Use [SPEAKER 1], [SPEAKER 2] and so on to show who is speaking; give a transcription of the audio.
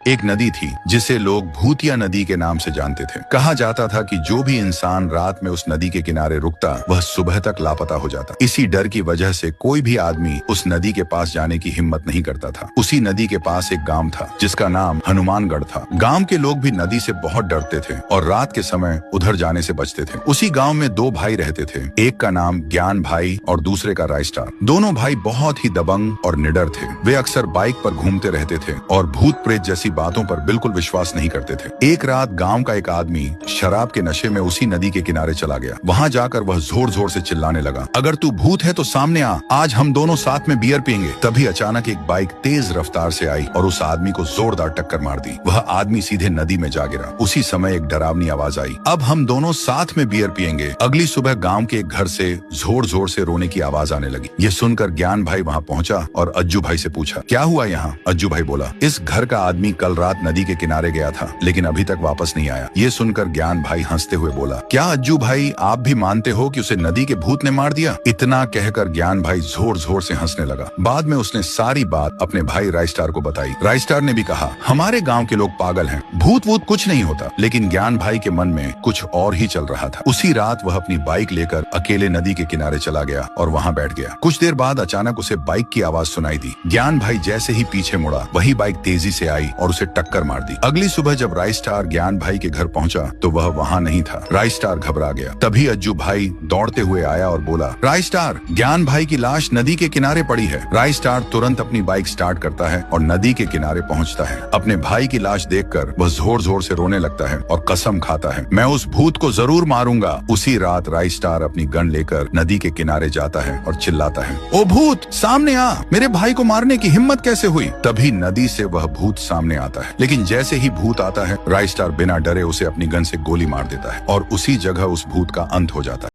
[SPEAKER 1] एक नदी थी जिसे लोग भूतिया नदी के नाम से जानते थे। कहा जाता था कि जो भी इंसान रात में उस नदी के किनारे रुकता वह सुबह तक लापता हो जाता। इसी डर की वजह से कोई भी आदमी उस नदी के पास जाने की हिम्मत नहीं करता था। उसी नदी के पास एक गांव था जिसका नाम हनुमानगढ़ था। गांव के लोग भी नदी से बहुत डरते थे और रात के समय उधर जाने से बचते थे। उसी गाँव में दो भाई रहते थे, एक का नाम ज्ञान भाई और दूसरे का राइस्टार। दोनों भाई बहुत ही दबंग और निडर थे। वे अक्सर बाइक पर घूमते रहते थे और भूत प्रेत जैसी बातों पर बिल्कुल विश्वास नहीं करते थे। एक रात गांव का एक आदमी शराब के नशे में उसी नदी के किनारे चला गया। वहां जाकर वह जोर जोर से चिल्लाने लगा, अगर तू भूत है तो सामने आ, आज हम दोनों साथ में बियर पियेंगे। तभी अचानक एक बाइक तेज रफ्तार से आई और उस आदमी को जोरदार टक्कर मार दी। वह आदमी सीधे नदी में जा गिरा। उसी समय एक डरावनी आवाज आई, अब हम दोनों साथ में बियर पियेंगे। अगली सुबह गाँव के एक घर से जोर जोर से रोने की आवाज आने लगी। ये सुनकर ज्ञान भाई वहाँ पहुंचा और अज्जू भाई से पूछा, क्या हुआ यहाँ? अज्जू भाई बोला, इस घर का आदमी कल रात नदी के किनारे गया था लेकिन अभी तक वापस नहीं आया। ये सुनकर ज्ञान भाई हंसते हुए बोला, क्या अज्जू भाई आप भी मानते हो कि उसे नदी के भूत ने मार दिया? इतना कहकर ज्ञान भाई जोर जोर से हंसने लगा। बाद में उसने सारी बात अपने भाई राइस्टार को बताई। राइस्टार ने भी कहा, हमारे गांव के लोग पागल हैं, भूत वूत कुछ नहीं होता। लेकिन ज्ञान भाई के मन में कुछ और ही चल रहा था। उसी रात वह अपनी बाइक लेकर अकेले नदी के किनारे चला गया और वहाँ बैठ गया। कुछ देर बाद अचानक उसे बाइक की आवाज सुनाई दी। ज्ञान भाई जैसे ही पीछे मुड़ा वही बाइक तेजी से आई और उसे टक्कर मार दी। अगली सुबह जब राइस्टार ज्ञान भाई के घर पहुंचा तो वह वहां नहीं था। राइस्टार घबरा गया। तभी अज्जू भाई दौड़ते हुए आया और बोला, राइस्टार, ज्ञान भाई की लाश नदी के किनारे पड़ी है। राइस्टार तुरंत अपनी बाइक स्टार्ट करता है और नदी के किनारे पहुंचता है। अपने भाई की लाश देखकर वह जोर जोर से रोने लगता है और कसम खाता है, मैं उस भूत को जरूर मारूंगा। उसी रात राइस्टार अपनी गन लेकर नदी के किनारे जाता है और चिल्लाता है, ओ भूत सामने आ, मेरे भाई को मारने की हिम्मत कैसे हुई? तभी नदी से वह भूत सामने आता है। लेकिन जैसे ही भूत आता है राइस्टार बिना डरे उसे अपनी गन से गोली मार देता है और उसी जगह उस भूत का अंत हो जाता है।